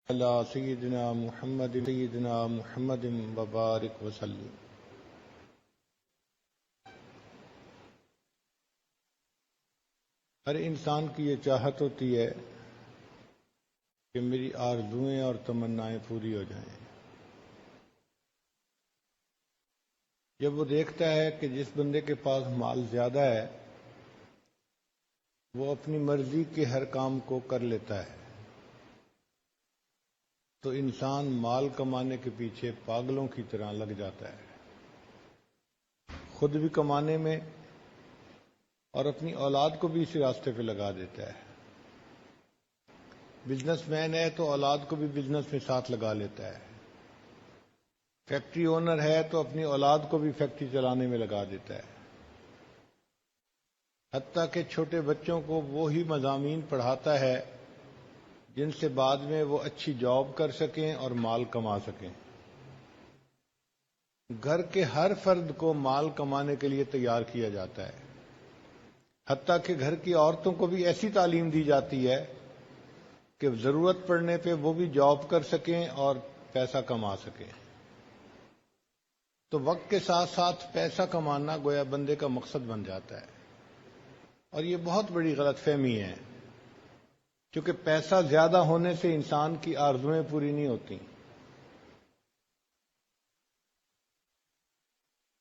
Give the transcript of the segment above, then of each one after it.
علی سیدنا محمد وبارک وسلم۔ ہر انسان کی یہ چاہت ہوتی ہے کہ میری آرزوئیں اور تمنائیں پوری ہو جائیں۔ جب وہ دیکھتا ہے کہ جس بندے کے پاس مال زیادہ ہے وہ اپنی مرضی کے ہر کام کو کر لیتا ہے، تو انسان مال کمانے کے پیچھے پاگلوں کی طرح لگ جاتا ہے، خود بھی کمانے میں اور اپنی اولاد کو بھی اسی راستے پہ لگا دیتا ہے۔ بزنس مین ہے تو اولاد کو بھی بزنس میں ساتھ لگا لیتا ہے، فیکٹری اونر ہے تو اپنی اولاد کو بھی فیکٹری چلانے میں لگا دیتا ہے، حتیٰ کہ چھوٹے بچوں کو وہی مضامین پڑھاتا ہے جن سے بعد میں وہ اچھی جاب کر سکیں اور مال کما سکیں۔ گھر کے ہر فرد کو مال کمانے کے لیے تیار کیا جاتا ہے، حتیٰ کہ گھر کی عورتوں کو بھی ایسی تعلیم دی جاتی ہے کہ ضرورت پڑنے پہ وہ بھی جاب کر سکیں اور پیسہ کما سکیں۔ تو وقت کے ساتھ ساتھ پیسہ کمانا گویا بندے کا مقصد بن جاتا ہے، اور یہ بہت بڑی غلط فہمی ہے، کیونکہ پیسہ زیادہ ہونے سے انسان کی آرزوئیں پوری نہیں ہوتی۔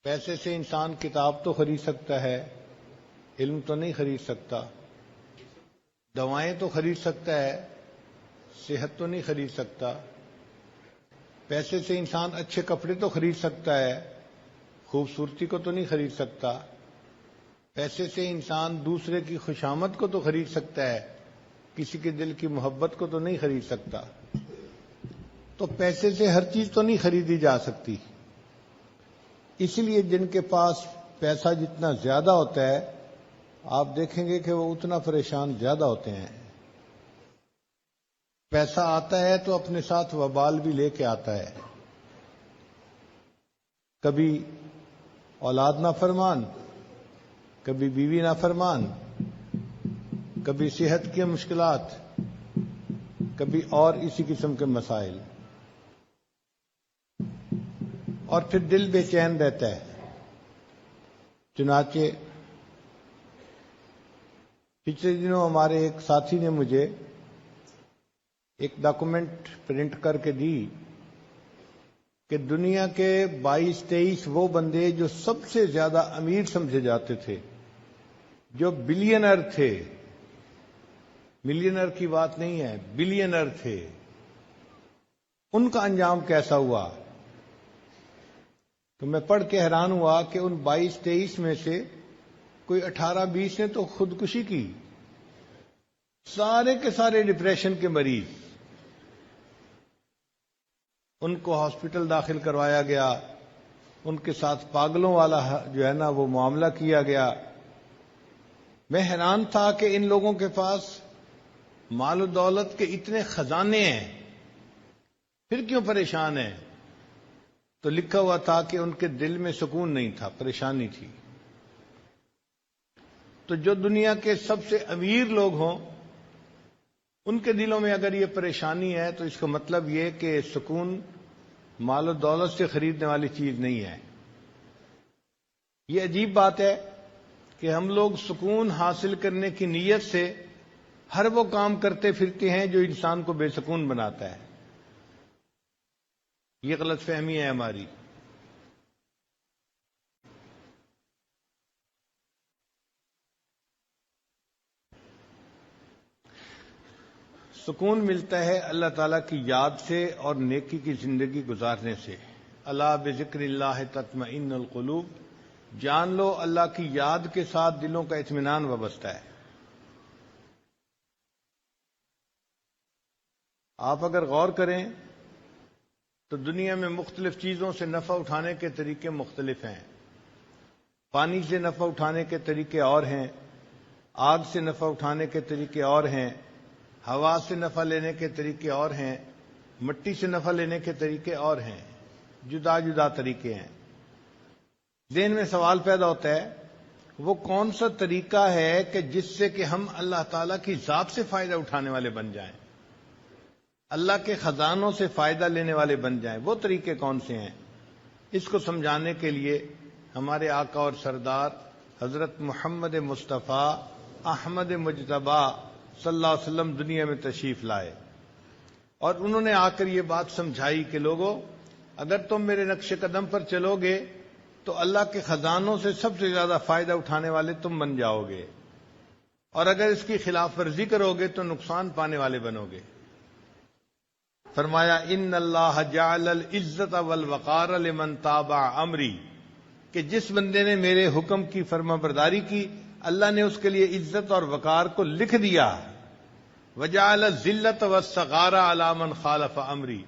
پیسے سے انسان کتاب تو خرید سکتا ہے، علم تو نہیں خرید سکتا، دوائیں تو خرید سکتا ہے، صحت تو نہیں خرید سکتا۔ پیسے سے انسان اچھے کپڑے تو خرید سکتا ہے، خوبصورتی کو تو نہیں خرید سکتا۔ پیسے سے انسان دوسرے کی خوشامد کو تو خرید سکتا ہے، کسی کے دل کی محبت کو تو نہیں خرید سکتا۔ تو پیسے سے ہر چیز تو نہیں خریدی جا سکتی، اس لیے جن کے پاس پیسہ جتنا زیادہ ہوتا ہے آپ دیکھیں گے کہ وہ اتنا پریشان زیادہ ہوتے ہیں۔ پیسہ آتا ہے تو اپنے ساتھ وبال بھی لے کے آتا ہے، کبھی اولاد نافرمان، کبھی بیوی نافرمان، کبھی صحت کی مشکلات، کبھی اور اسی قسم کے مسائل، اور پھر دل بے چین رہتا ہے۔ چنانچہ پچھلے دنوں ہمارے ایک ساتھی نے مجھے ایک ڈاکومنٹ پرنٹ کر کے دی کہ دنیا کے 22-23 وہ بندے جو سب سے زیادہ امیر سمجھے جاتے تھے، جو بلینر تھے، ملینر کی بات نہیں ہے، بلینر تھے، ان کا انجام کیسا ہوا۔ تو میں پڑھ کے حیران ہوا کہ ان 22-23 میں سے کوئی 18-20 نے تو خودکشی کی، سارے کے سارے ڈپریشن کے مریض، ان کو ہاسپٹل داخل کروایا گیا، ان کے ساتھ پاگلوں والا جو ہے نا وہ معاملہ کیا گیا۔ میں حیران تھا کہ ان لوگوں کے پاس مال و دولت کے اتنے خزانے ہیں، پھر کیوں پریشان ہیں؟ تو لکھا ہوا تھا کہ ان کے دل میں سکون نہیں تھا، پریشانی تھی۔ تو جو دنیا کے سب سے امیر لوگ ہوں ان کے دلوں میں اگر یہ پریشانی ہے تو اس کا مطلب یہ کہ سکون مال و دولت سے خریدنے والی چیز نہیں ہے۔ یہ عجیب بات ہے کہ ہم لوگ سکون حاصل کرنے کی نیت سے ہر وہ کام کرتے پھرتے ہیں جو انسان کو بے سکون بناتا ہے۔ یہ غلط فہمی ہے ہماری۔ سکون ملتا ہے اللہ تعالیٰ کی یاد سے اور نیکی کی زندگی گزارنے سے۔ الا بذکر اللہ تطمئن القلوب، جان لو اللہ کی یاد کے ساتھ دلوں کا اطمینان وابستہ ہے۔ آپ اگر غور کریں تو دنیا میں مختلف چیزوں سے نفع اٹھانے کے طریقے مختلف ہیں۔ پانی سے نفع اٹھانے کے طریقے اور ہیں، آگ سے نفع اٹھانے کے طریقے اور ہیں، ہوا سے نفع لینے کے طریقے اور ہیں، مٹی سے نفع لینے کے طریقے اور ہیں، جدا جدا طریقے ہیں۔ ذہن میں سوال پیدا ہوتا ہے وہ کون سا طریقہ ہے کہ جس سے کہ ہم اللہ تعالیٰ کی ذات سے فائدہ اٹھانے والے بن جائیں۔ اللہ کے خزانوں سے فائدہ لینے والے بن جائیں. وہ طریقے کون سے ہیں؟ اس کو سمجھانے کے لیے ہمارے آقا اور سردار حضرت محمد مصطفیٰ احمد مجتبی صلی اللہ علیہ وسلم دنیا میں تشریف لائے، اور انہوں نے آ کر یہ بات سمجھائی کہ لوگوں، اگر تم میرے نقش قدم پر چلو گے تو اللہ کے خزانوں سے سب سے زیادہ فائدہ اٹھانے والے تم بن جاؤ گے، اور اگر اس کی خلاف ورزی کرو گے تو نقصان پانے والے بنو گے. فرمایا ان اللہ جعل العزت والوقار لمن تابع امری، کہ جس بندے نے میرے حکم کی فرما برداری کی اللہ نے اس کے لیے عزت اور وقار کو لکھ دیا. وجعل الذلت والصغار علی من خالف امری،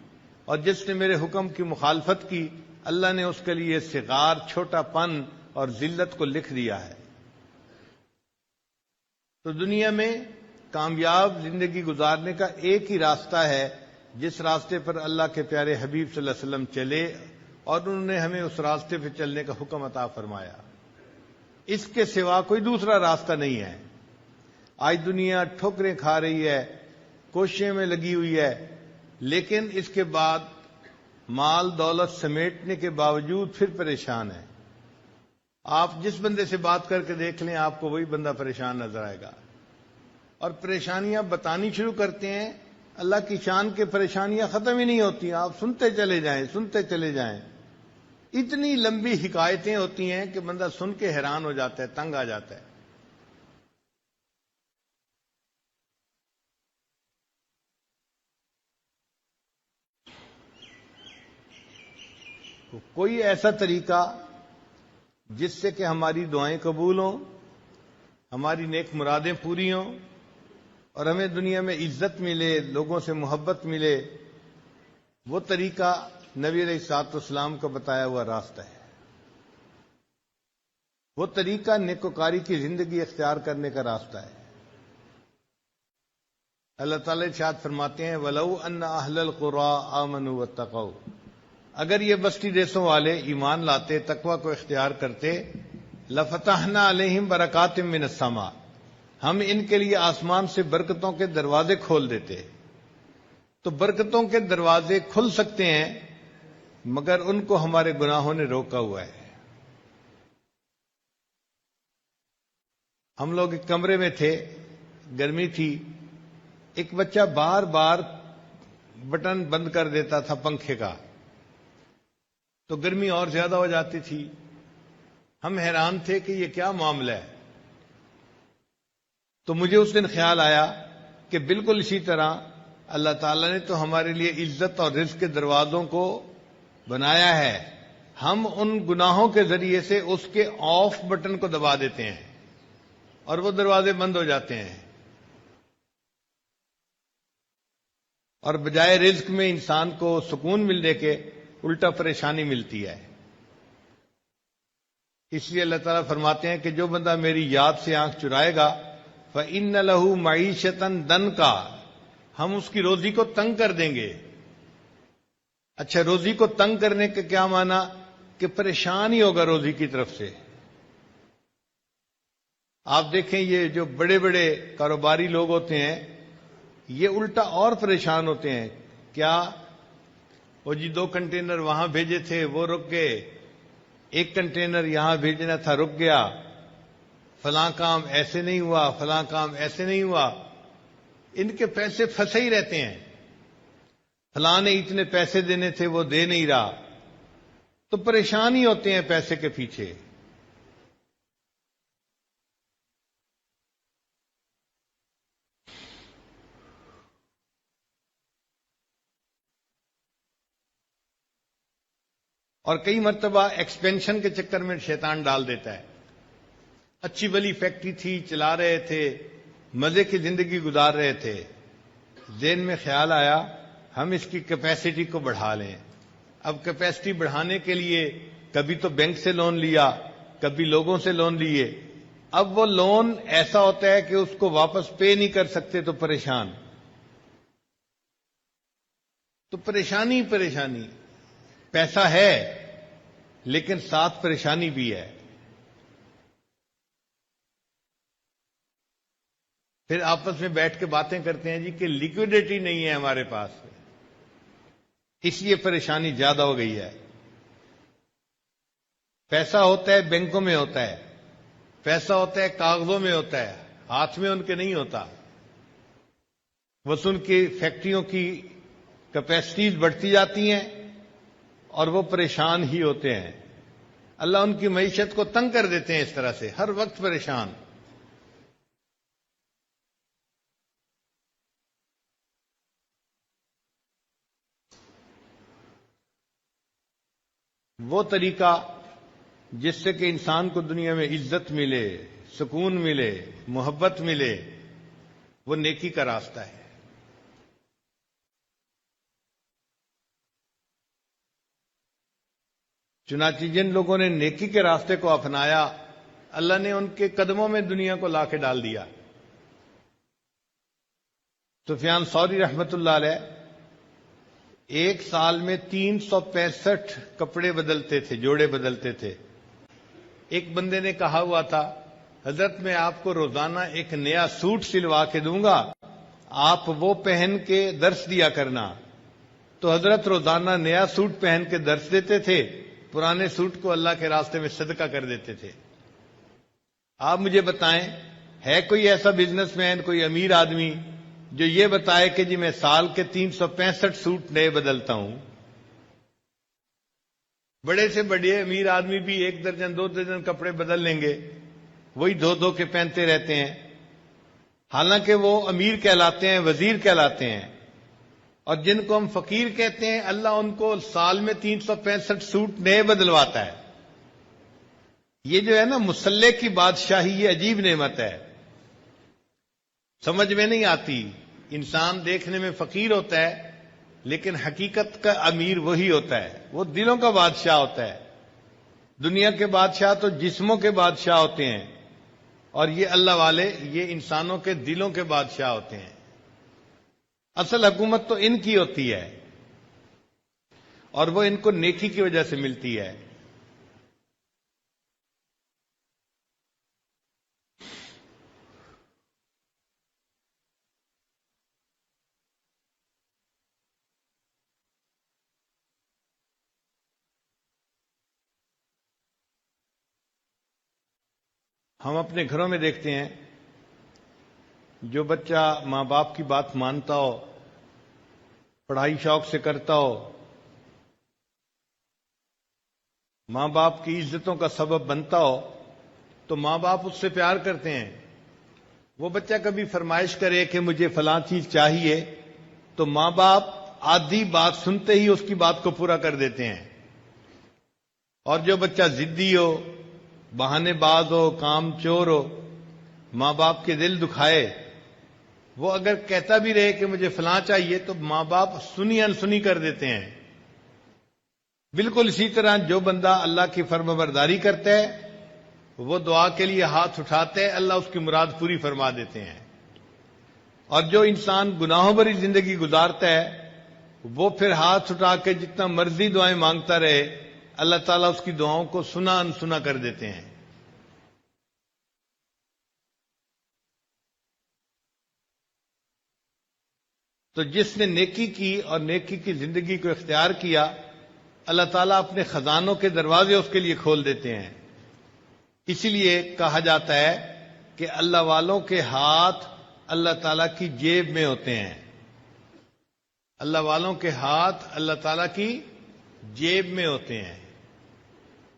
اور جس نے میرے حکم کی مخالفت کی اللہ نے اس کے لیے صغار، چھوٹا پن اور ذلت کو لکھ دیا ہے. تو دنیا میں کامیاب زندگی گزارنے کا ایک ہی راستہ ہے جس راستے پر اللہ کے پیارے حبیب صلی اللہ علیہ وسلم چلے، اور انہوں نے ہمیں اس راستے پہ چلنے کا حکم عطا فرمایا. اس کے سوا کوئی دوسرا راستہ نہیں ہے. آج دنیا ٹھوکریں کھا رہی ہے، کوششیں میں لگی ہوئی ہے، لیکن اس کے بعد مال دولت سمیٹنے کے باوجود پھر پریشان ہے. آپ جس بندے سے بات کر کے دیکھ لیں آپ کو وہی بندہ پریشان نظر آئے گا، اور پریشانیاں بتانی شروع کرتے ہیں. اللہ کی شان کے پریشانیاں ختم ہی نہیں ہوتی، آپ سنتے چلے جائیں سنتے چلے جائیں. اتنی لمبی حکایتیں ہوتی ہیں کہ بندہ سن کے حیران ہو جاتا ہے، تنگ آ جاتا ہے. کوئی ایسا طریقہ جس سے کہ ہماری دعائیں قبول ہوں، ہماری نیک مرادیں پوری ہوں، اور ہمیں دنیا میں عزت ملے، لوگوں سے محبت ملے، وہ طریقہ نبی علیہ الصلوۃ والسلام کا بتایا ہوا راستہ ہے. وہ طریقہ نیکوکاری کی زندگی اختیار کرنے کا راستہ ہے. اللہ تعالی ارشاد فرماتے ہیں وَلَوْ أَنَّ أَهْلَ الْقُرَىٰ آمَنُوا وَاتَّقَوْا، اگر یہ بستی دیسوں والے ایمان لاتے، تقوی کو اختیار کرتے، لَفَتَحْنَا عَلَيْهِمْ بَرَكَاتٍ مِّنَ السَّمَاءِ، ہم ان کے لیے آسمان سے برکتوں کے دروازے کھول دیتے. تو برکتوں کے دروازے کھل سکتے ہیں مگر ان کو ہمارے گناہوں نے روکا ہوا ہے. ہم لوگ ایک کمرے میں تھے، گرمی تھی، ایک بچہ بار بار بٹن بند کر دیتا تھا پنکھے کا، تو گرمی اور زیادہ ہو جاتی تھی. ہم حیران تھے کہ یہ کیا معاملہ ہے. تو مجھے اس دن خیال آیا کہ بالکل اسی طرح اللہ تعالیٰ نے تو ہمارے لیے عزت اور رزق کے دروازوں کو بنایا ہے، ہم ان گناہوں کے ذریعے سے اس کے آف بٹن کو دبا دیتے ہیں اور وہ دروازے بند ہو جاتے ہیں، اور بجائے رزق میں انسان کو سکون ملنے کے الٹا پریشانی ملتی ہے. اس لیے اللہ تعالیٰ فرماتے ہیں کہ جو بندہ میری یاد سے آنکھ چرائے گا فَإِنَّ لَهُ مَعِيشَةً ضَنْكَ، ہم اس کی روزی کو تنگ کر دیں گے. اچھا، روزی کو تنگ کرنے کا کیا معنی؟ کہ پریشان ہی ہوگا روزی کی طرف سے. آپ دیکھیں یہ جو بڑے بڑے کاروباری لوگ ہوتے ہیں یہ الٹا اور پریشان ہوتے ہیں. کیا وہ جی 2 کنٹینر وہاں بھیجے تھے وہ رک گئے، 1 کنٹینر یہاں بھیجنا تھا رک گیا، فلاں کام ایسے نہیں ہوا، فلاں کام ایسے نہیں ہوا. ان کے پیسے پھنسے ہی رہتے ہیں. فلاں نے اتنے پیسے دینے تھے وہ دے نہیں رہا، تو پریشان ہی ہوتے ہیں پیسے کے پیچھے. اور کئی مرتبہ ایکسپینشن کے چکر میں شیطان ڈال دیتا ہے. اچھی بلی فیکٹری تھی، چلا رہے تھے، مزے کی زندگی گزار رہے تھے، ذہن میں خیال آیا ہم اس کی کیپیسٹی کو بڑھا لیں. اب کیپیسٹی بڑھانے کے لیے کبھی تو بینک سے لون لیا، کبھی لوگوں سے لون لیے. اب وہ لون ایسا ہوتا ہے کہ اس کو واپس پے نہیں کر سکتے تو پریشان. تو پریشانی پریشانی، پیسہ ہے لیکن ساتھ پریشانی بھی ہے. پھر آپس میں بیٹھ کے باتیں کرتے ہیں جی کہ لیکوڈیٹی نہیں ہے ہمارے پاس، اس لیے پریشانی زیادہ ہو گئی ہے۔ پیسہ ہوتا ہے بینکوں میں ہوتا ہے، پیسہ ہوتا ہے کاغذوں میں ہوتا ہے، ہاتھ میں ان کے نہیں ہوتا۔ بس ان کی فیکٹریوں کی کیپیسٹیز بڑھتی جاتی ہیں اور وہ پریشان ہی ہوتے ہیں۔ اللہ ان کی معیشت کو تنگ کر دیتے ہیں، اس طرح سے ہر وقت پریشان۔ وہ طریقہ جس سے کہ انسان کو دنیا میں عزت ملے، سکون ملے، محبت ملے، وہ نیکی کا راستہ ہے۔ چنانچہ جن لوگوں نے نیکی کے راستے کو اپنایا، اللہ نے ان کے قدموں میں دنیا کو لا کے ڈال دیا۔ سفیان ثوری رحمۃ اللہ علیہ ایک سال میں 365 کپڑے بدلتے تھے، جوڑے بدلتے تھے۔ ایک بندے نے کہا ہوا تھا، حضرت میں آپ کو روزانہ ایک نیا سوٹ سلوا کے دوں گا، آپ وہ پہن کے درس دیا کرنا۔ تو حضرت روزانہ نیا سوٹ پہن کے درس دیتے تھے، پرانے سوٹ کو اللہ کے راستے میں صدقہ کر دیتے تھے۔ آپ مجھے بتائیں، ہے کوئی ایسا بزنس مین، کوئی امیر آدمی جو یہ بتائے کہ جی میں سال کے 365 سوٹ نئے بدلتا ہوں؟ بڑے سے بڑے امیر آدمی بھی 1 درجن 2 درجن کپڑے بدل لیں گے، وہی دھو دھو کے پہنتے رہتے ہیں، حالانکہ وہ امیر کہلاتے ہیں، وزیر کہلاتے ہیں۔ اور جن کو ہم فقیر کہتے ہیں، اللہ ان کو سال میں 365 سوٹ نئے بدلواتا ہے۔ یہ جو ہے نا مسلح کی بادشاہی، یہ عجیب نعمت ہے، سمجھ میں نہیں آتی۔ انسان دیکھنے میں فقیر ہوتا ہے لیکن حقیقت کا امیر وہی ہوتا ہے، وہ دلوں کا بادشاہ ہوتا ہے۔ دنیا کے بادشاہ تو جسموں کے بادشاہ ہوتے ہیں، اور یہ اللہ والے یہ انسانوں کے دلوں کے بادشاہ ہوتے ہیں۔ اصل حکومت تو ان کی ہوتی ہے، اور وہ ان کو نیکی کی وجہ سے ملتی ہے۔ ہم اپنے گھروں میں دیکھتے ہیں، جو بچہ ماں باپ کی بات مانتا ہو، پڑھائی شوق سے کرتا ہو، ماں باپ کی عزتوں کا سبب بنتا ہو، تو ماں باپ اس سے پیار کرتے ہیں۔ وہ بچہ کبھی فرمائش کرے کہ مجھے فلاں چیز چاہیے، تو ماں باپ آدھی بات سنتے ہی اس کی بات کو پورا کر دیتے ہیں۔ اور جو بچہ ضدی ہو، بہانے باز ہو، کام چور ہو، ماں باپ کے دل دکھائے، وہ اگر کہتا بھی رہے کہ مجھے فلاں چاہیے تو ماں باپ سنی انسنی کر دیتے ہیں۔ بالکل اسی طرح جو بندہ اللہ کی فرمانبرداری کرتا ہے، وہ دعا کے لیے ہاتھ اٹھاتے ہیں، اللہ اس کی مراد پوری فرما دیتے ہیں۔ اور جو انسان گناہوں بھری زندگی گزارتا ہے، وہ پھر ہاتھ اٹھا کے جتنا مرضی دعائیں مانگتا رہے، اللہ تعالیٰ اس کی دعاؤں کو سنا انسنا کر دیتے ہیں۔ تو جس نے نیکی کی اور نیکی کی زندگی کو اختیار کیا، اللہ تعالیٰ اپنے خزانوں کے دروازے اس کے لیے کھول دیتے ہیں۔ اسی لیے کہا جاتا ہے کہ اللہ والوں کے ہاتھ اللہ تعالیٰ کی جیب میں ہوتے ہیں۔ اللہ والوں کے ہاتھ اللہ تعالیٰ کی جیب میں ہوتے ہیں۔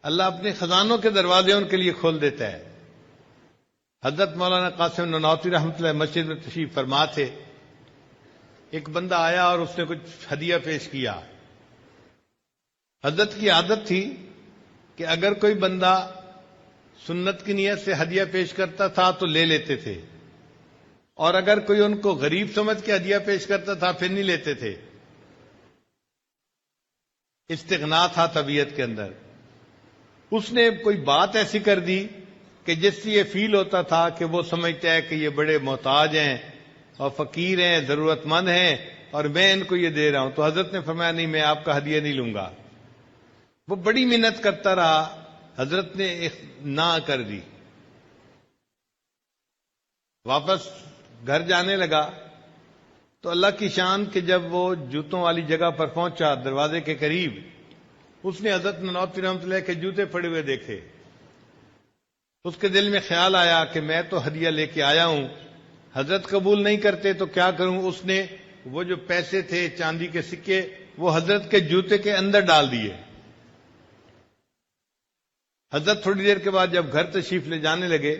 اللہ اپنے خزانوں کے دروازے ان کے لیے کھول دیتا ہے۔ حضرت مولانا قاسم نانوتوی رحمۃ اللہ مسجد میں تشریف فرما تھے۔ ایک بندہ آیا اور اس نے کچھ ہدیہ پیش کیا۔ حضرت کی عادت تھی کہ اگر کوئی بندہ سنت کی نیت سے ہدیہ پیش کرتا تھا تو لے لیتے تھے، اور اگر کوئی ان کو غریب سمجھ کے ہدیہ پیش کرتا تھا پھر نہیں لیتے تھے۔ استغنا تھا طبیعت کے اندر۔ اس نے کوئی بات ایسی کر دی کہ جس سے یہ فیل ہوتا تھا کہ وہ سمجھتا ہے کہ یہ بڑے محتاج ہیں اور فقیر ہیں، ضرورت مند ہیں، اور میں ان کو یہ دے رہا ہوں۔ تو حضرت نے فرمایا نہیں، میں آپ کا ہدیہ نہیں لوں گا۔ وہ بڑی محنت کرتا رہا، حضرت نے نہ کر دی۔ واپس گھر جانے لگا تو اللہ کی شان کہ جب وہ جوتوں والی جگہ پر پہنچا دروازے کے قریب، اس نے حضرت نانوتوی رحمۃ اللہ کے جوتے پڑے ہوئے دیکھے۔ اس کے دل میں خیال آیا کہ میں تو ہدیہ لے کے آیا ہوں، حضرت قبول نہیں کرتے تو کیا کروں؟ اس نے وہ جو پیسے تھے چاندی کے سکے وہ حضرت کے جوتے کے اندر ڈال دیے۔ حضرت تھوڑی دیر کے بعد جب گھر تشریف لے جانے لگے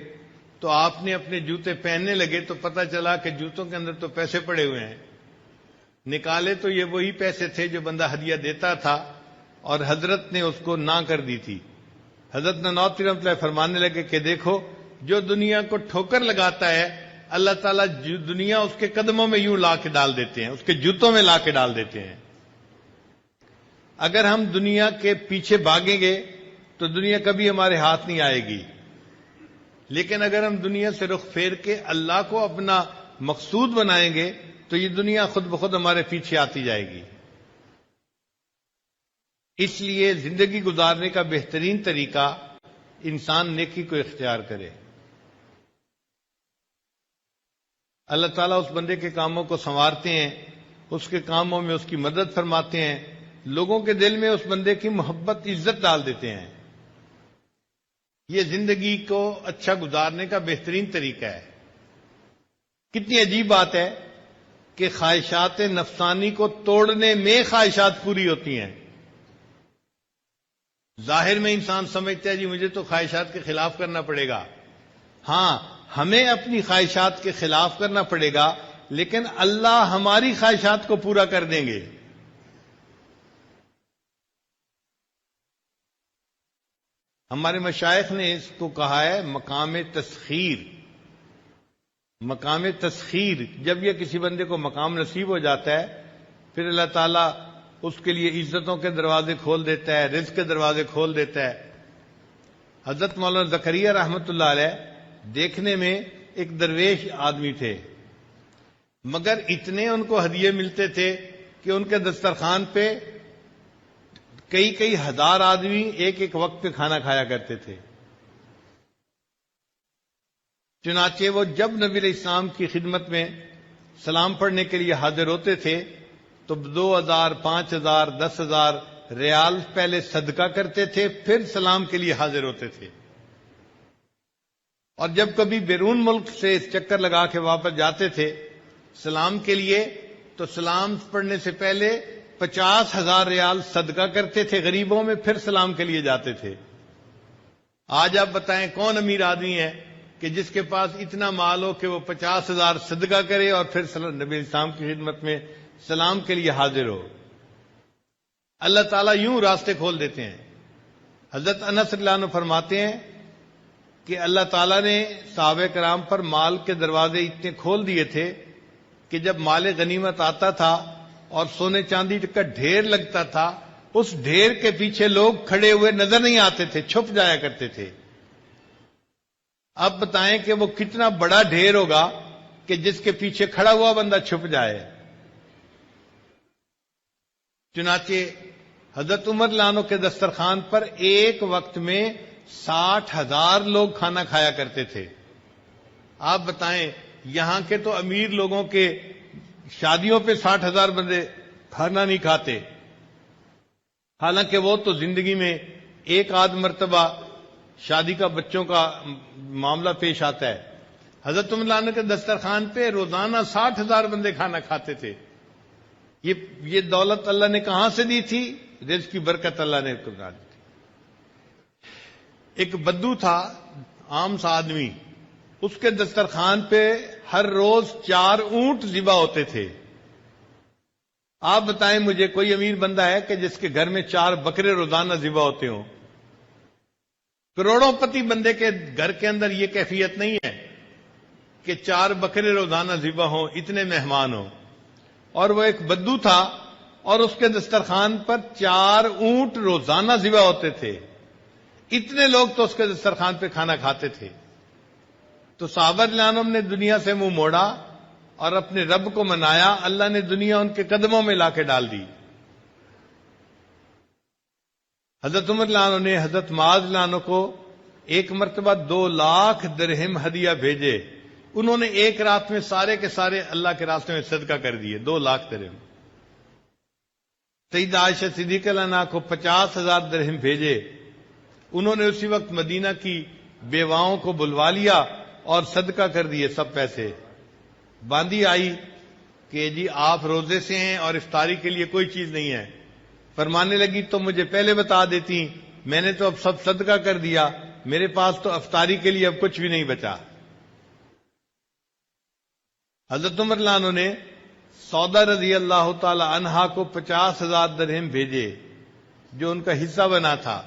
تو آپ نے اپنے جوتے پہننے لگے تو پتہ چلا کہ جوتوں کے اندر تو پیسے پڑے ہوئے ہیں۔ نکالے تو یہ وہی پیسے تھے جو بندہ ہدیہ دیتا تھا، اور حضرت نے اس کو نہ کر دی تھی۔ حضرت نانوتوی رحمۃ اللہ فرمانے لگے کہ دیکھو، جو دنیا کو ٹھوکر لگاتا ہے اللہ تعالیٰ دنیا اس کے قدموں میں یوں لا کے ڈال دیتے ہیں، اس کے جوتوں میں لا کے ڈال دیتے ہیں۔ اگر ہم دنیا کے پیچھے بھاگیں گے تو دنیا کبھی ہمارے ہاتھ نہیں آئے گی، لیکن اگر ہم دنیا سے رخ پھیر کے اللہ کو اپنا مقصود بنائیں گے تو یہ دنیا خود بخود ہمارے پیچھے آتی جائے گی۔ اس لیے زندگی گزارنے کا بہترین طریقہ انسان نیکی کو اختیار کرے۔ اللہ تعالیٰ اس بندے کے کاموں کو سنوارتے ہیں، اس کے کاموں میں اس کی مدد فرماتے ہیں، لوگوں کے دل میں اس بندے کی محبت عزت ڈال دیتے ہیں۔ یہ زندگی کو اچھا گزارنے کا بہترین طریقہ ہے۔ کتنی عجیب بات ہے کہ خواہشات نفسانی کو توڑنے میں خواہشات پوری ہوتی ہیں۔ ظاہر میں انسان سمجھتا ہے جی مجھے تو خواہشات کے خلاف کرنا پڑے گا۔ ہاں، ہمیں اپنی خواہشات کے خلاف کرنا پڑے گا، لیکن اللہ ہماری خواہشات کو پورا کر دیں گے۔ ہمارے مشائخ نے اس کو کہا ہے مقام تسخیر۔ مقام تسخیر، جب یہ کسی بندے کو مقام نصیب ہو جاتا ہے پھر اللہ تعالیٰ اس کے لیے عزتوں کے دروازے کھول دیتا ہے، رزق کے دروازے کھول دیتا ہے۔ حضرت مولانا زکریا رحمۃ اللہ علیہ دیکھنے میں ایک درویش آدمی تھے، مگر اتنے ان کو ہدیے ملتے تھے کہ ان کے دسترخوان پہ کئی کئی ہزار آدمی ایک ایک وقت پہ کھانا کھایا کرتے تھے۔ چنانچہ وہ جب نبی علیہ السلام کی خدمت میں سلام پڑھنے کے لیے حاضر ہوتے تھے تو 2000، 5000، 10,000 ریال پہلے صدقہ کرتے تھے، پھر سلام کے لیے حاضر ہوتے تھے۔ اور جب کبھی بیرون ملک سے چکر لگا کے واپس جاتے تھے سلام کے لیے تو سلام پڑھنے سے پہلے 50,000 ریال صدقہ کرتے تھے غریبوں میں، پھر سلام کے لیے جاتے تھے۔ آج آپ بتائیں کون امیر آدمی ہے کہ جس کے پاس اتنا مال ہو کہ وہ 50,000 صدقہ کرے اور پھر نبی السلام کی خدمت میں سلام کے لیے حاضر ہو؟ اللہ تعالیٰ یوں راستے کھول دیتے ہیں۔ حضرت انس رضی اللہ عنہ فرماتے ہیں کہ اللہ تعالیٰ نے صحابہ کرام پر مال کے دروازے اتنے کھول دیے تھے کہ جب مال غنیمت آتا تھا اور سونے چاندی کا ڈھیر لگتا تھا، اس ڈھیر کے پیچھے لوگ کھڑے ہوئے نظر نہیں آتے تھے، چھپ جایا کرتے تھے۔ اب بتائیں کہ وہ کتنا بڑا ڈھیر ہوگا کہ جس کے پیچھے کھڑا ہوا بندہ چھپ جائے۔ چنانچہ حضرت عمر رضی اللہ عنہ کے دسترخوان پر ایک وقت میں 60,000 لوگ کھانا کھایا کرتے تھے۔ آپ بتائیں یہاں کے تو امیر لوگوں کے شادیوں پہ 60,000 بندے کھانا نہیں کھاتے، حالانکہ وہ تو زندگی میں ایک آدھ مرتبہ شادی کا بچوں کا معاملہ پیش آتا ہے۔ حضرت عمر رضی اللہ عنہ کے دسترخوان پہ روزانہ 60,000 بندے کھانا کھاتے تھے۔ یہ دولت اللہ نے کہاں سے دی تھی؟ رزق کی برکت اللہ نے کو دی تھی۔ ایک بدو تھا، عام سا آدمی، اس کے دسترخوان پہ ہر روز 4 اونٹ ذبح ہوتے تھے۔ آپ بتائیں مجھے کوئی امیر بندہ ہے کہ جس کے گھر میں 4 بکرے روزانہ ذبح ہوتے ہوں؟ کروڑوں پتی بندے کے گھر کے اندر یہ کیفیت نہیں ہے کہ 4 بکرے روزانہ ذبح ہوں، اتنے مہمان ہوں۔ اور وہ ایک بدو تھا اور اس کے دسترخوان پر 4 اونٹ روزانہ ذبح ہوتے تھے۔ اتنے لوگ تو اس کے دسترخوان پہ کھانا کھاتے تھے۔ تو صحابہ رضی اللہ عنہم نے دنیا سے منہ موڑا اور اپنے رب کو منایا، اللہ نے دنیا ان کے قدموں میں لا کے ڈال دی۔ حضرت عمر رضی اللہ عنہ نے حضرت معاذ رضی اللہ عنہ کو ایک مرتبہ 2 لاکھ درہم ہدیہ بھیجے انہوں نے ایک رات میں سارے کے سارے اللہ کے راستے میں صدقہ کر دیے، 2 لاکھ درہم۔ سیدہ عائشہ صدیقہ عنہا کو 50,000 درہم بھیجے، انہوں نے اسی وقت مدینہ کی بیواؤں کو بلوا لیا اور صدقہ کر دیے سب پیسے۔ باندی آئی کہ جی آپ روزے سے ہیں اور افطاری کے لیے کوئی چیز نہیں ہے، فرمانے لگی تو مجھے پہلے بتا دیتی، میں نے تو اب سب صدقہ کر دیا، میرے پاس تو افطاری کے لیے اب کچھ بھی نہیں بچا۔ حضرت عمر رضی اللہ عنہ نے سودا رضی اللہ تعالی عنہا کو 50,000 درہم بھیجے جو ان کا حصہ بنا تھا۔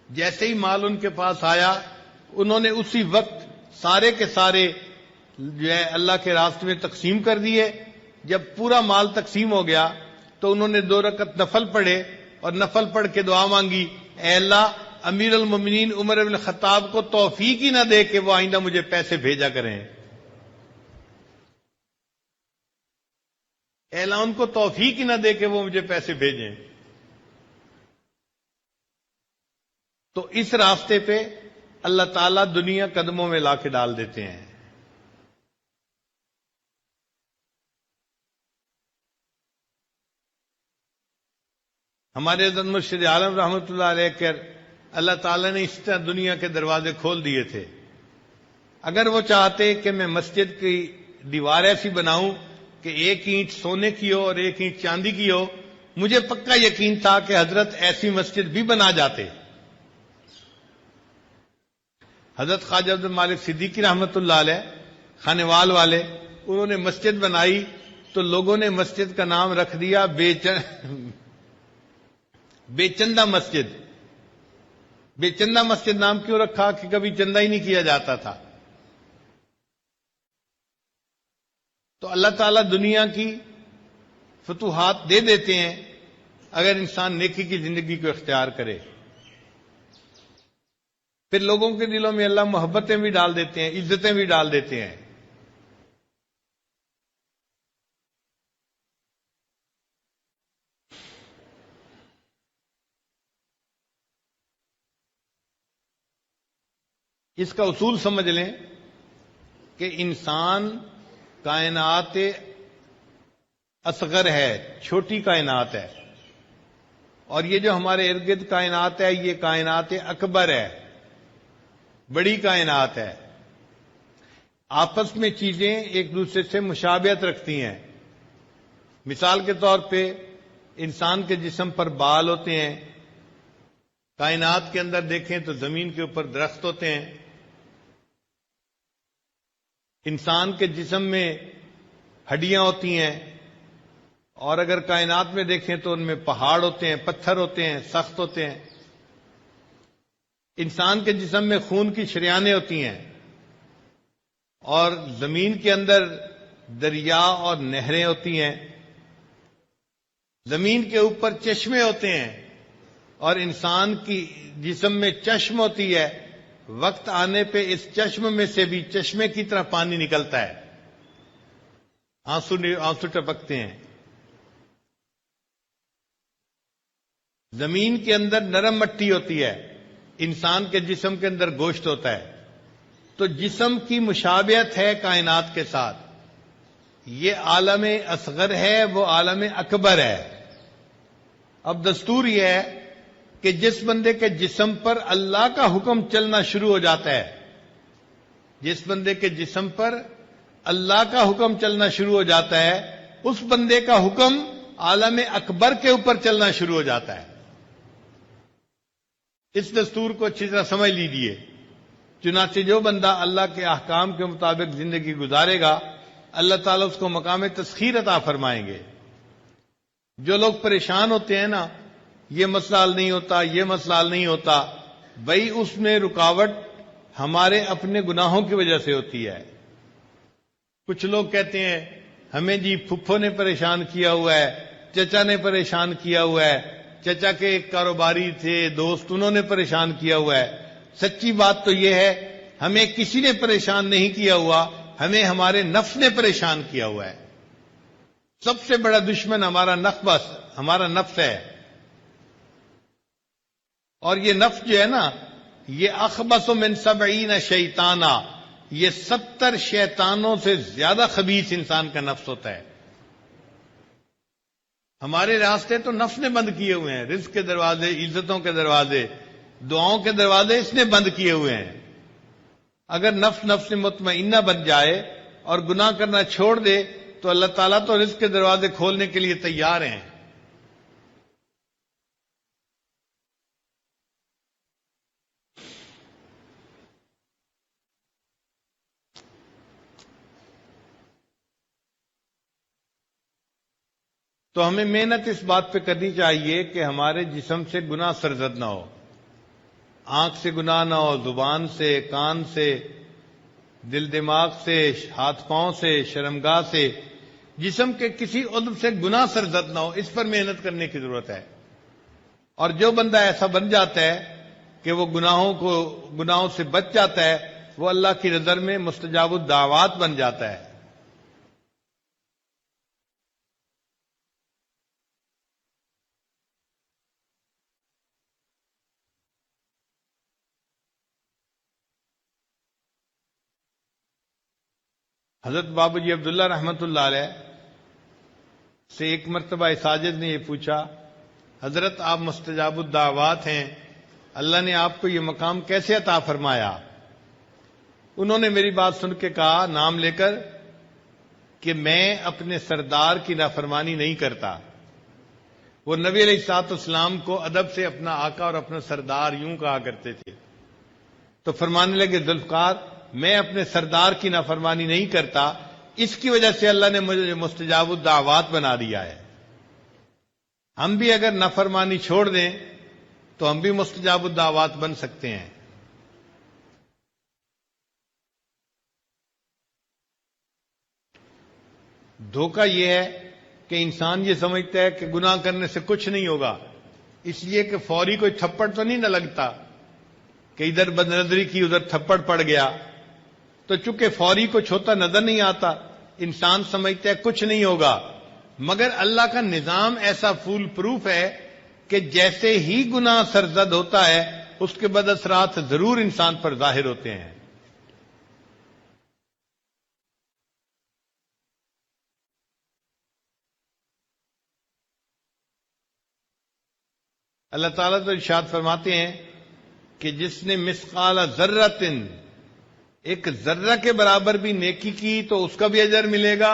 جیسے ہی مال ان کے پاس آیا، انہوں نے اسی وقت سارے کے سارے جو ہے اللہ کے راستے میں تقسیم کر دیے۔ جب پورا مال تقسیم ہو گیا تو انہوں نے 2 رکعت نفل پڑھے اور نفل پڑھ کے دعا مانگی، اے اللہ امیر المومنین عمر بن الخطاب کو توفیق ہی نہ دے کہ وہ آئندہ مجھے پیسے بھیجا کریں، اے اللہ ان کو توفیق ہی نہ دے کہ وہ مجھے پیسے بھیجیں۔ تو اس راستے پہ اللہ تعالیٰ دنیا قدموں میں لا کے ڈال دیتے ہیں۔ ہمارے حضرت مرشد عالم رحمۃ اللہ علیہ کر اللہ تعالیٰ نے اس طرح دنیا کے دروازے کھول دیے تھے۔ اگر وہ چاہتے کہ میں مسجد کی دیوار ایسی بناؤں کہ ایک اینٹ سونے کی ہو اور ایک اینٹ چاندی کی ہو، مجھے پکا یقین تھا کہ حضرت ایسی مسجد بھی بنا جاتے۔ حضرت خواجہ عبد المالک صدیقی رحمۃ اللہ علیہ خانوال والے، انہوں نے مسجد بنائی تو لوگوں نے مسجد کا نام رکھ دیا بے چندہ مسجد۔ بے چندہ مسجد نام کیوں رکھا؟ کہ کبھی چندہ ہی نہیں کیا جاتا تھا۔ تو اللہ تعالیٰ دنیا کی فتوحات دے دیتے ہیں اگر انسان نیکی کی زندگی کو اختیار کرے۔ پھر لوگوں کے دلوں میں اللہ محبتیں بھی ڈال دیتے ہیں، عزتیں بھی ڈال دیتے ہیں۔ اس کا اصول سمجھ لیں کہ انسان کائنات اصغر ہے، چھوٹی کائنات ہے، اور یہ جو ہمارے ارد گرد کائنات ہے یہ کائنات اکبر ہے، بڑی کائنات ہے۔ آپس میں چیزیں ایک دوسرے سے مشابہت رکھتی ہیں۔ مثال کے طور پہ انسان کے جسم پر بال ہوتے ہیں، کائنات کے اندر دیکھیں تو زمین کے اوپر درخت ہوتے ہیں، انسان کے جسم میں ہڈیاں ہوتی ہیں، اور اگر کائنات میں دیکھیں تو ان میں پہاڑ ہوتے ہیں، پتھر ہوتے ہیں، سخت ہوتے ہیں۔ انسان کے جسم میں خون کی شریانیں ہوتی ہیں، اور زمین کے اندر دریا اور نہریں ہوتی ہیں۔ زمین کے اوپر چشمے ہوتے ہیں، اور انسان کی جسم میں چشم ہوتی ہے۔ وقت آنے پہ اس چشم میں سے بھی چشمے کی طرح پانی نکلتا ہے، آنسو ٹپکتے ہیں۔ زمین کے اندر نرم مٹی ہوتی ہے، انسان کے جسم کے اندر گوشت ہوتا ہے۔ تو جسم کی مشابہت ہے کائنات کے ساتھ۔ یہ عالم اصغر ہے، وہ عالم اکبر ہے۔ اب دستور یہ ہے کہ جس بندے کے جسم پر اللہ کا حکم چلنا شروع ہو جاتا ہے، جس بندے کے جسم پر اللہ کا حکم چلنا شروع ہو جاتا ہے، اس بندے کا حکم عالم اکبر کے اوپر چلنا شروع ہو جاتا ہے۔ اس دستور کو اچھی طرح سمجھ لیجیے۔ چنانچہ جو بندہ اللہ کے احکام کے مطابق زندگی گزارے گا، اللہ تعالیٰ اس کو مقام تسخیر عطا فرمائیں گے۔ جو لوگ پریشان ہوتے ہیں نا، یہ مسئلہ حل نہیں ہوتا، یہ مسئلہ حل نہیں ہوتا، بھائی اس میں رکاوٹ ہمارے اپنے گناہوں کی وجہ سے ہوتی ہے۔ کچھ لوگ کہتے ہیں ہمیں جی پھپھو نے پریشان کیا ہوا ہے، چچا نے پریشان کیا ہوا ہے، چچا کے ایک کاروباری تھے دوست، انہوں نے پریشان کیا ہوا ہے۔ سچی بات تو یہ ہے ہمیں کسی نے پریشان نہیں کیا ہوا، ہمیں ہمارے نفس نے پریشان کیا ہوا ہے۔ سب سے بڑا دشمن ہمارا نفس ہے، اور یہ نفس جو ہے نا، یہ اخبث من 70 شیطانا، یہ 70 شیطانوں سے زیادہ خبیث انسان کا نفس ہوتا ہے. ہمارے راستے تو نفس نے بند کیے ہوئے ہیں، رزق کے دروازے، عزتوں کے دروازے، دعاؤں کے دروازے اس نے بند کیے ہوئے ہیں. اگر نفس مطمئنہ بن جائے اور گناہ کرنا چھوڑ دے تو اللہ تعالیٰ تو رزق کے دروازے کھولنے کے لیے تیار ہیں. تو ہمیں محنت اس بات پہ کرنی چاہیے کہ ہمارے جسم سے گناہ سرزد نہ ہو، آنکھ سے گناہ نہ ہو، زبان سے، کان سے، دل دماغ سے، ہاتھ پاؤں سے، شرمگاہ سے، جسم کے کسی عضو سے گناہ سرزد نہ ہو. اس پر محنت کرنے کی ضرورت ہے. اور جو بندہ ایسا بن جاتا ہے کہ وہ گناہوں سے بچ جاتا ہے، وہ اللہ کی نظر میں مستجاب الدعوات بن جاتا ہے. حضرت بابا جی عبداللہ رحمت اللہ علیہ سے ایک مرتبہ ساجد نے یہ پوچھا، حضرت آپ مستجاب الدعوات ہیں، اللہ نے آپ کو یہ مقام کیسے عطا فرمایا؟ انہوں نے میری بات سن کے کہا نام لے کر کہ میں اپنے سردار کی نافرمانی نہیں کرتا. وہ نبی علیہ الصلوۃ والسلام کو ادب سے اپنا آقا اور اپنا سردار یوں کہا کرتے تھے. تو فرمانے لگے ذوالفقار میں اپنے سردار کی نافرمانی نہیں کرتا، اس کی وجہ سے اللہ نے مجھے مستجاب الدعوات بنا دیا ہے. ہم بھی اگر نافرمانی چھوڑ دیں تو ہم بھی مستجاب الدعوات بن سکتے ہیں. دھوکہ یہ ہے کہ انسان یہ سمجھتا ہے کہ گناہ کرنے سے کچھ نہیں ہوگا، اس لیے کہ فوری کوئی تھپڑ تو نہیں نہ لگتا کہ ادھر بد نظری کی ادھر تھپڑ پڑ گیا، تو چونکہ فوری کچھ ہوتا نظر نہیں آتا انسان سمجھتا ہے کچھ نہیں ہوگا. مگر اللہ کا نظام ایسا فول پروف ہے کہ جیسے ہی گناہ سرزد ہوتا ہے اس کے بعد اثرات ضرور انسان پر ظاہر ہوتے ہیں. اللہ تعالیٰ تو ارشاد فرماتے ہیں کہ جس نے مثقال ذرۃ، ایک ذرہ کے برابر بھی نیکی کی تو اس کا بھی اجر ملے گا،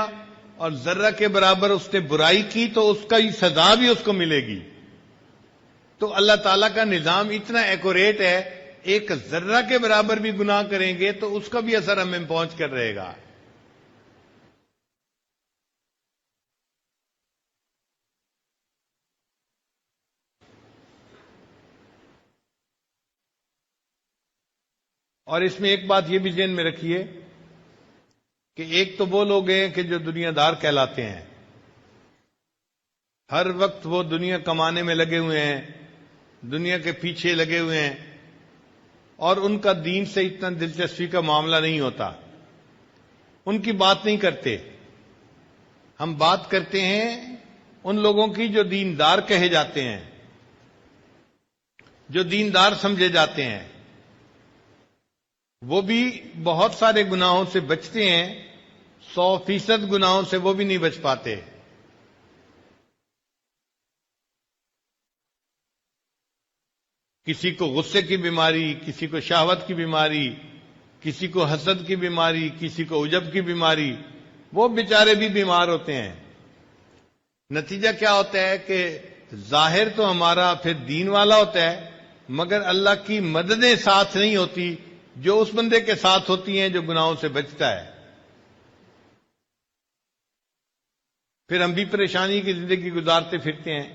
اور ذرہ کے برابر اس نے برائی کی تو اس کا ہی سزا بھی اس کو ملے گی. تو اللہ تعالیٰ کا نظام اتنا ایکوریٹ ہے، ایک ذرہ کے برابر بھی گناہ کریں گے تو اس کا بھی اثر ہمیں پہنچ کر رہے گا. اور اس میں ایک بات یہ بھی ذہن میں رکھیے کہ ایک تو وہ لوگ ہیں کہ جو دنیا دار کہلاتے ہیں، ہر وقت وہ دنیا کمانے میں لگے ہوئے ہیں، دنیا کے پیچھے لگے ہوئے ہیں، اور ان کا دین سے اتنا دلچسپی کا معاملہ نہیں ہوتا، ان کی بات نہیں کرتے. ہم بات کرتے ہیں ان لوگوں کی جو دیندار کہے جاتے ہیں، جو دیندار سمجھے جاتے ہیں. وہ بھی بہت سارے گناہوں سے بچتے ہیں، 100% گناہوں سے وہ بھی نہیں بچ پاتے. کسی کو غصے کی بیماری، کسی کو شہوت کی بیماری، کسی کو حسد کی بیماری، کسی کو عجب کی بیماری، وہ بیچارے بھی بیمار ہوتے ہیں. نتیجہ کیا ہوتا ہے کہ ظاہر تو ہمارا پھر دین والا ہوتا ہے، مگر اللہ کی مددیں ساتھ نہیں ہوتی جو اس بندے کے ساتھ ہوتی ہیں جو گناہوں سے بچتا ہے. پھر ہم بھی پریشانی کی زندگی گزارتے پھرتے ہیں.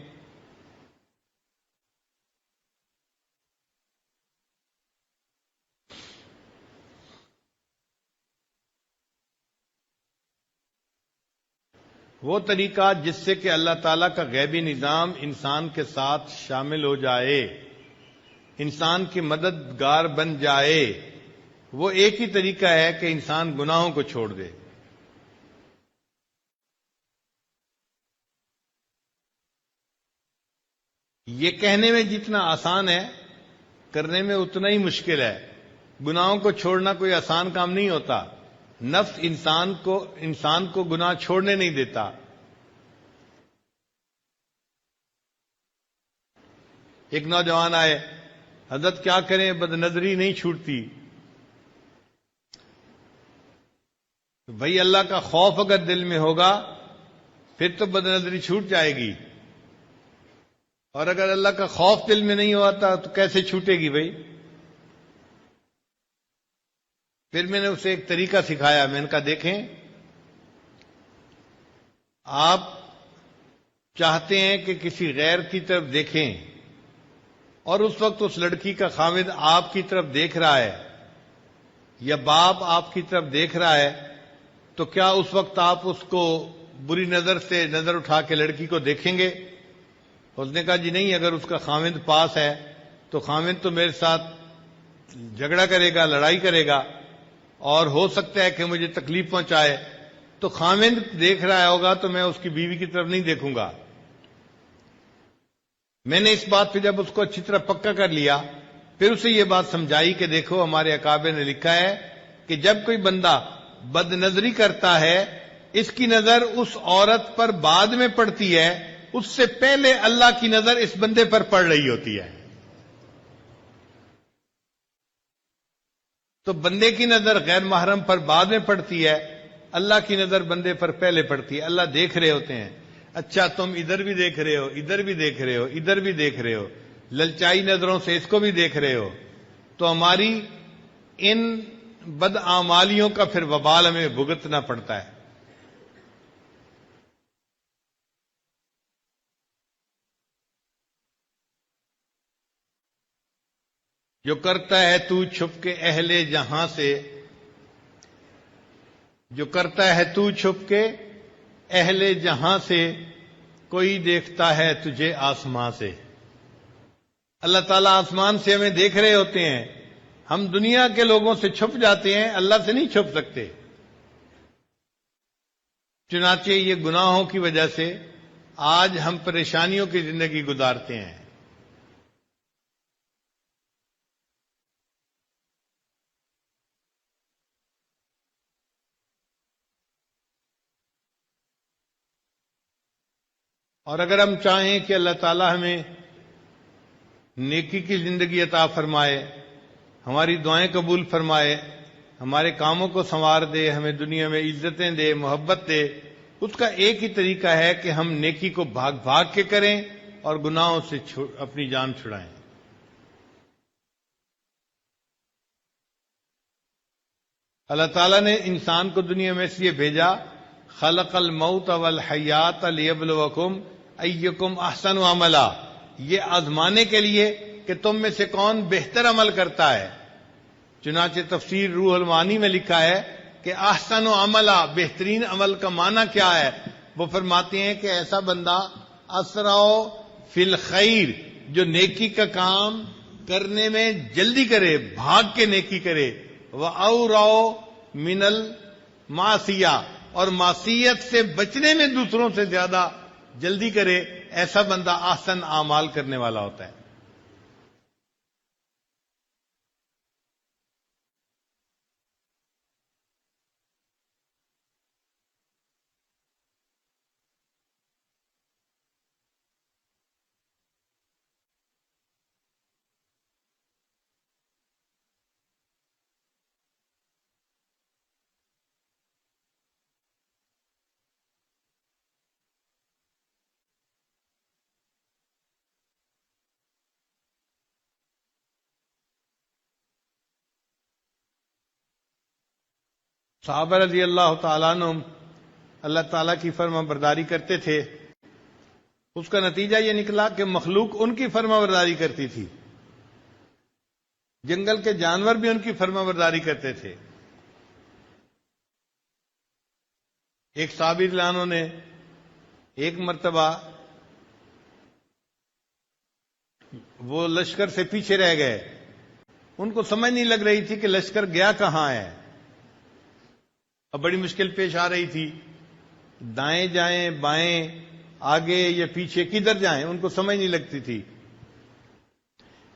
وہ طریقہ جس سے کہ اللہ تعالیٰ کا غیبی نظام انسان کے ساتھ شامل ہو جائے، انسان کی مددگار بن جائے، وہ ایک ہی طریقہ ہے کہ انسان گناہوں کو چھوڑ دے. یہ کہنے میں جتنا آسان ہے کرنے میں اتنا ہی مشکل ہے. گناہوں کو چھوڑنا کوئی آسان کام نہیں ہوتا. نفس انسان کو گناہ چھوڑنے نہیں دیتا. ایک نوجوان آئے، حضرت کیا کریں، بد نظری نہیں چھوٹتی. بھائی اللہ کا خوف اگر دل میں ہوگا پھر تو بد نظری چھوٹ جائے گی، اور اگر اللہ کا خوف دل میں نہیں ہوتا تو کیسے چھوٹے گی بھائی؟ پھر میں نے اسے ایک طریقہ سکھایا. میں نے کہا دیکھیں، آپ چاہتے ہیں کہ کسی غیر کی طرف دیکھیں اور اس وقت اس لڑکی کا خاوند آپ کی طرف دیکھ رہا ہے یا باپ آپ کی طرف دیکھ رہا ہے، تو کیا اس وقت آپ اس کو بری نظر سے نظر اٹھا کے لڑکی کو دیکھیں گے؟ اس نے کہا جی نہیں، اگر اس کا خاوند پاس ہے تو خاوند تو میرے ساتھ جھگڑا کرے گا، لڑائی کرے گا، اور ہو سکتا ہے کہ مجھے تکلیف پہنچائے. تو خاوند دیکھ رہا ہوگا تو میں اس کی بیوی کی طرف نہیں دیکھوں گا. میں نے اس بات پہ جب اس کو اچھی طرح پکا کر لیا، پھر اسے یہ بات سمجھائی کہ دیکھو ہمارے اکابر نے لکھا ہے کہ جب کوئی بندہ بد نظری کرتا ہے، اس کی نظر اس عورت پر بعد میں پڑتی ہے، اس سے پہلے اللہ کی نظر اس بندے پر پڑ رہی ہوتی ہے. تو بندے کی نظر غیر محرم پر بعد میں پڑتی ہے، اللہ کی نظر بندے پر پہلے پڑتی ہے. اللہ دیکھ رہے ہوتے ہیں. اچھا تم ادھر بھی دیکھ رہے ہو، ادھر بھی دیکھ رہے ہو، ادھر بھی دیکھ رہے ہو، للچائی نظروں سے اس کو بھی دیکھ رہے ہو، تو ہماری ان بدعمالیوں کا پھر وبال ہمیں بھگتنا پڑتا ہے. جو کرتا ہے تو چھپ کے اہل جہاں سے، جو کرتا ہے تو چھپ کے اہل جہاں سے، کوئی دیکھتا ہے تجھے آسمان سے. اللہ تعالیٰ آسمان سے ہمیں دیکھ رہے ہوتے ہیں. ہم دنیا کے لوگوں سے چھپ جاتے ہیں، اللہ سے نہیں چھپ سکتے. چنانچہ یہ گناہوں کی وجہ سے آج ہم پریشانیوں کی زندگی گزارتے ہیں. اور اگر ہم چاہیں کہ اللہ تعالیٰ ہمیں نیکی کی زندگی عطا فرمائے، ہماری دعائیں قبول فرمائے، ہمارے کاموں کو سنوار دے، ہمیں دنیا میں عزتیں دے، محبت دے، اس کا ایک ہی طریقہ ہے کہ ہم نیکی کو بھاگ بھاگ کے کریں اور گناہوں سے اپنی جان چھڑائیں. اللہ تعالیٰ نے انسان کو دنیا میں اس لیے بھیجا، خلق الموت والحیات لیبلوکم ایکم احسن عملا، یہ آزمانے کے لیے کہ تم میں سے کون بہتر عمل کرتا ہے. چنانچہ تفسیر روح المعانی میں لکھا ہے کہ احسن عملا، بہترین عمل کا معنی کیا ہے؟ وہ فرماتے ہیں کہ ایسا بندہ اسرع فی الخیر، جو نیکی کا کام کرنے میں جلدی کرے، بھاگ کے نیکی کرے، وَأَوْرَعُ مِنَ الْمَعْصِیَةِ، اور معصیت سے بچنے میں دوسروں سے زیادہ جلدی کرے. ایسا بندہ احسن اعمال کرنے والا ہوتا ہے. صحابہ رضی اللہ تعالیٰ عنہ اللہ تعالیٰ کی فرما برداری کرتے تھے. اس کا نتیجہ یہ نکلا کہ مخلوق ان کی فرما برداری کرتی تھی، جنگل کے جانور بھی ان کی فرما برداری کرتے تھے. ایک صحابی لانوں نے ایک مرتبہ وہ لشکر سے پیچھے رہ گئے. ان کو سمجھ نہیں لگ رہی تھی کہ لشکر گیا کہاں ہے. اب بڑی مشکل پیش آ رہی تھی، دائیں جائیں، بائیں، آگے یا پیچھے، کدھر جائیں، ان کو سمجھ نہیں لگتی تھی.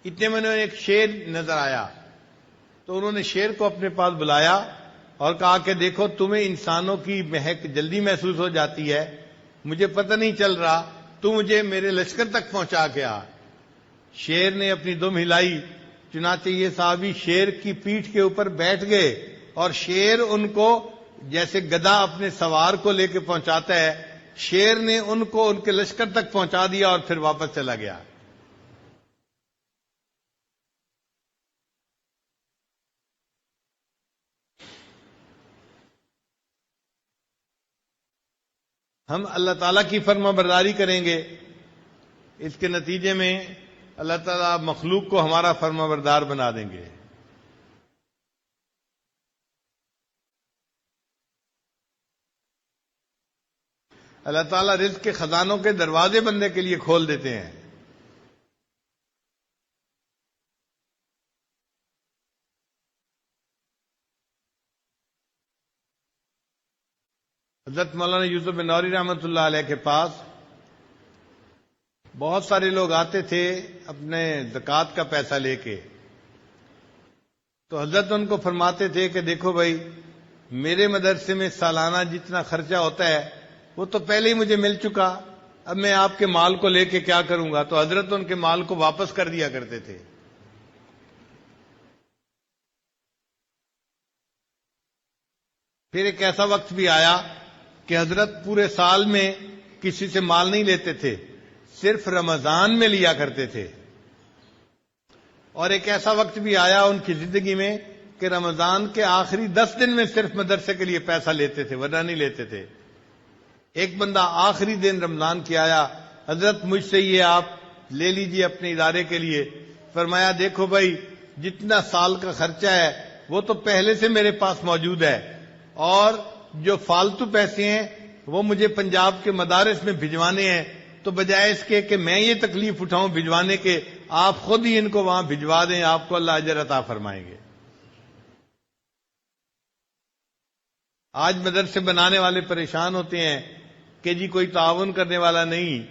اتنے میں انہیں ایک شیر نظر آیا تو انہوں نے شیر کو اپنے پاس بلایا اور کہا کہ دیکھو تمہیں انسانوں کی مہک جلدی محسوس ہو جاتی ہے، مجھے پتہ نہیں چل رہا، تو مجھے میرے لشکر تک پہنچا کے آ۔ شیر نے اپنی دم ہلائی، چنانچہ یہ صحابی شیر کی پیٹھ کے اوپر بیٹھ گئے اور شیر ان کو جیسے گدھا اپنے سوار کو لے کے پہنچاتا ہے، شیر نے ان کو ان کے لشکر تک پہنچا دیا اور پھر واپس چلا گیا۔ ہم اللہ تعالیٰ کی فرما برداری کریں گے، اس کے نتیجے میں اللہ تعالیٰ مخلوق کو ہمارا فرما بردار بنا دیں گے۔ اللہ تعالیٰ رزق کے خزانوں کے دروازے بندے کے لیے کھول دیتے ہیں۔ حضرت مولانا یوسف بن نوری رحمۃ اللہ علیہ کے پاس بہت سارے لوگ آتے تھے اپنے زکوٰۃ کا پیسہ لے کے، تو حضرت ان کو فرماتے تھے کہ دیکھو بھائی، میرے مدرسے میں سالانہ جتنا خرچہ ہوتا ہے وہ تو پہلے ہی مجھے مل چکا، اب میں آپ کے مال کو لے کے کیا کروں گا؟ تو حضرت ان کے مال کو واپس کر دیا کرتے تھے۔ پھر ایک ایسا وقت بھی آیا کہ حضرت پورے سال میں کسی سے مال نہیں لیتے تھے، صرف رمضان میں لیا کرتے تھے۔ اور ایک ایسا وقت بھی آیا ان کی زندگی میں کہ رمضان کے آخری 10 دن میں صرف مدرسے کے لیے پیسہ لیتے تھے، ورنہ نہیں لیتے تھے۔ ایک بندہ آخری دن رمضان کی آیا، حضرت مجھ سے یہ آپ لے لیجئے اپنے ادارے کے لیے۔ فرمایا دیکھو بھائی، جتنا سال کا خرچہ ہے وہ تو پہلے سے میرے پاس موجود ہے، اور جو فالتو پیسے ہیں وہ مجھے پنجاب کے مدارس میں بھجوانے ہیں، تو بجائے اس کے کہ میں یہ تکلیف اٹھاؤں بھجوانے کے، آپ خود ہی ان کو وہاں بھجوا دیں، آپ کو اللہ اجر عطا فرمائیں گے۔ آج مدرسے بنانے والے پریشان ہوتے ہیں کہ جی کوئی تعاون کرنے والا نہیں۔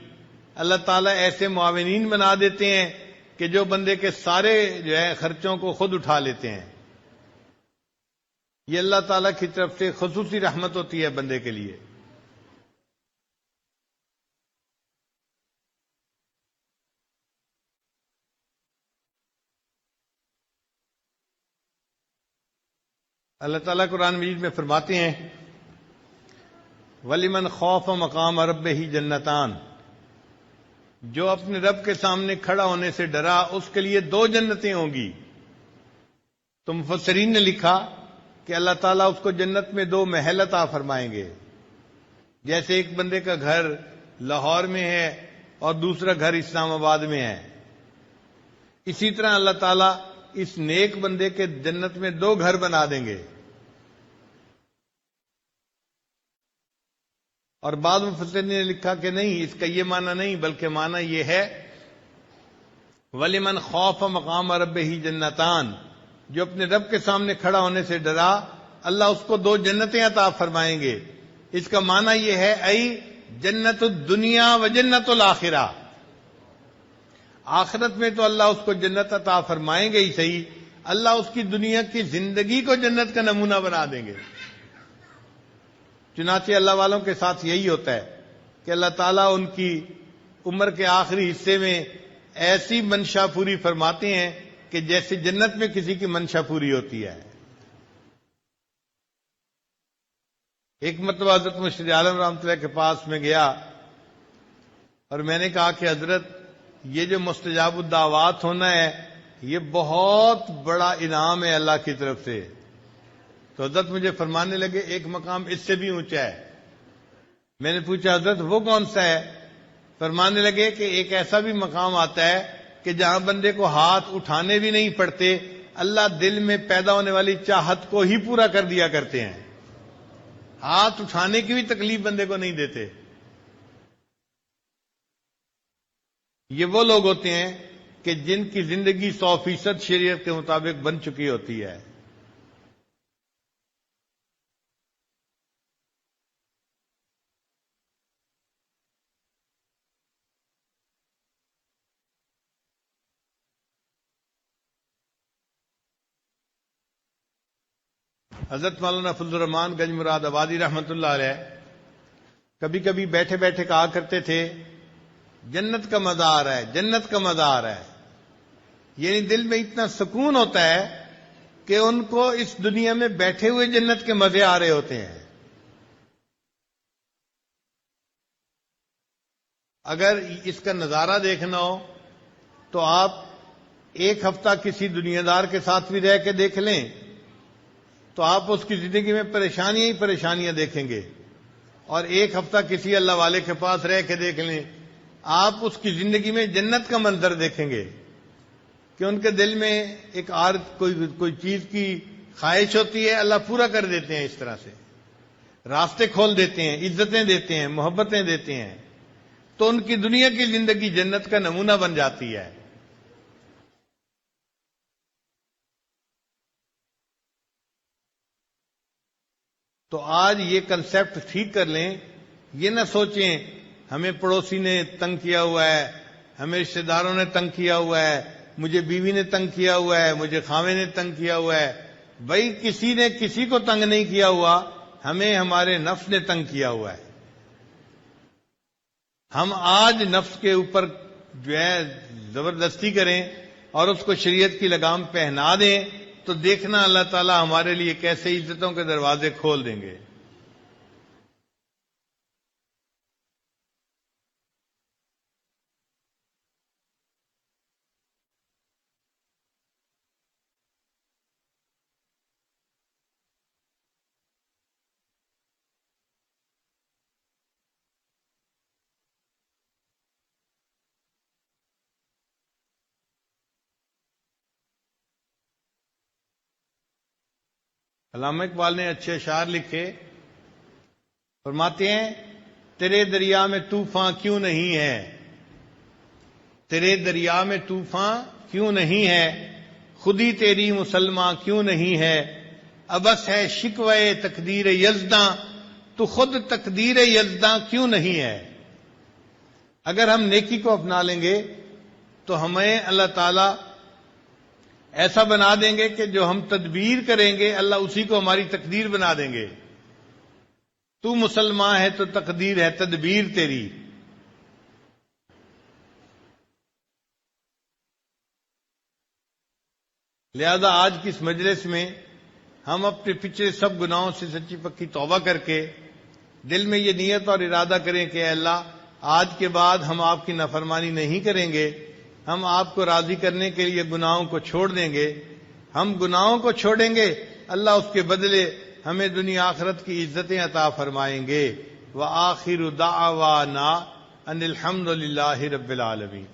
اللہ تعالیٰ ایسے معاونین بنا دیتے ہیں کہ جو بندے کے سارے جو ہے خرچوں کو خود اٹھا لیتے ہیں۔ یہ اللہ تعالیٰ کی طرف سے خصوصی رحمت ہوتی ہے بندے کے لیے۔ اللہ تعالیٰ قرآن مجید میں فرماتے ہیں وَلِمَنْ خَافَ مَقَامَ رَبِّهِ جَنَّتَانِ، جو اپنے رب کے سامنے کھڑا ہونے سے ڈرا اس کے لیے 2 جنتیں ہوں گی۔ تو مفسرین نے لکھا کہ اللہ تعالیٰ اس کو جنت میں 2 محل عطا فرمائیں گے۔ جیسے ایک بندے کا گھر لاہور میں ہے اور دوسرا گھر اسلام آباد میں ہے، اسی طرح اللہ تعالیٰ اس نیک بندے کے جنت میں 2 گھر بنا دیں گے۔ اور بعض مفسرین نے لکھا کہ نہیں، اس کا یہ معنی نہیں، بلکہ معنی یہ ہے وَلِمَنْ خَافَ مَقَامَ رَبِّهِ جَنَّتَانِ، جو اپنے رب کے سامنے کھڑا ہونے سے ڈرا، اللہ اس کو 2 جنتیں عطا فرمائیں گے۔ اس کا معنی یہ ہے ای جنت الدنیا و جنت الآخرہ، آخرت میں تو اللہ اس کو جنت عطا فرمائیں گے ہی صحیح، اللہ اس کی دنیا کی زندگی کو جنت کا نمونہ بنا دیں گے۔ چنانچہ اللہ والوں کے ساتھ یہی ہوتا ہے کہ اللہ تعالیٰ ان کی عمر کے آخری حصے میں ایسی منشا پوری فرماتے ہیں کہ جیسے جنت میں کسی کی منشا پوری ہوتی ہے۔ ایک مرتبہ حضرت مشیر عالم رحمۃ اللہ کے پاس میں گیا اور میں نے کہا کہ حضرت یہ جو مستجاب الدعوات ہونا ہے یہ بہت بڑا انعام ہے اللہ کی طرف سے۔ تو حضرت مجھے فرمانے لگے ایک مقام اس سے بھی اونچا ہے۔ میں نے پوچھا حضرت وہ کون سا ہے؟ فرمانے لگے کہ ایک ایسا بھی مقام آتا ہے کہ جہاں بندے کو ہاتھ اٹھانے بھی نہیں پڑتے، اللہ دل میں پیدا ہونے والی چاہت کو ہی پورا کر دیا کرتے ہیں، ہاتھ اٹھانے کی بھی تکلیف بندے کو نہیں دیتے۔ یہ وہ لوگ ہوتے ہیں کہ جن کی زندگی 100% شریعت کے مطابق بن چکی ہوتی ہے۔ حضرت مولانا فضل الرحمان گنج مراد آبادی رحمۃ اللہ علیہ کبھی کبھی بیٹھے بیٹھے کہا کرتے تھے جنت کا مزہ آ رہا ہے، جنت کا مزہ آ رہا ہے. یعنی دل میں اتنا سکون ہوتا ہے کہ ان کو اس دنیا میں بیٹھے ہوئے جنت کے مزے آ رہے ہوتے ہیں. اگر اس کا نظارہ دیکھنا ہو تو آپ ایک ہفتہ کسی دنیا دار کے ساتھ بھی رہ کے دیکھ لیں تو آپ اس کی زندگی میں پریشانیاں ہی پریشانیاں دیکھیں گے، اور ایک ہفتہ کسی اللہ والے کے پاس رہ کے دیکھ لیں آپ اس کی زندگی میں جنت کا منظر دیکھیں گے کہ ان کے دل میں ایک کوئی چیز کی خواہش ہوتی ہے، اللہ پورا کر دیتے ہیں. اس طرح سے راستے کھول دیتے ہیں، عزتیں دیتے ہیں، محبتیں دیتے ہیں، تو ان کی دنیا کی زندگی جنت کا نمونہ بن جاتی ہے. تو آج یہ کنسپٹ ٹھیک کر لیں، یہ نہ سوچیں ہمیں پڑوسی نے تنگ کیا ہوا ہے، ہمیں رشتہ داروں نے تنگ کیا ہوا ہے، مجھے بیوی نے تنگ کیا ہوا ہے، مجھے خاوند نے تنگ کیا ہوا ہے. بھائی کسی نے کسی کو تنگ نہیں کیا ہوا، ہمیں ہمارے نفس نے تنگ کیا ہوا ہے. ہم آج نفس کے اوپر جو ہے زبردستی کریں اور اس کو شریعت کی لگام پہنا دیں تو دیکھنا اللہ تعالی ہمارے لیے کیسے عزتوں کے دروازے کھول دیں گے. علامہ اقبال نے اچھے اشعار لکھے، فرماتے ہیں تیرے دریا میں طوفان کیوں نہیں ہے، تیرے دریا میں طوفان کیوں نہیں ہے، خودی تیری مسلمان کیوں نہیں ہے، ابس ہے شکوے تقدیر یزداں تو خود تقدیر یزداں کیوں نہیں ہے. اگر ہم نیکی کو اپنا لیں گے تو ہمیں اللہ تعالی ایسا بنا دیں گے کہ جو ہم تدبیر کریں گے اللہ اسی کو ہماری تقدیر بنا دیں گے. تو مسلمان ہے تو تقدیر ہے تدبیر تیری. لہذا آج کی اس مجلس میں ہم اپنے پچھلے سب گناہوں سے سچی پکی توبہ کر کے دل میں یہ نیت اور ارادہ کریں کہ اے اللہ آج کے بعد ہم آپ کی نافرمانی نہیں کریں گے، ہم آپ کو راضی کرنے کے لیے گناہوں کو چھوڑ دیں گے. ہم گناہوں کو چھوڑیں گے، اللہ اس کے بدلے ہمیں دنیا آخرت کی عزتیں عطا فرمائیں گے. وآخر دعوانا ان الحمد للہ رب العالمین.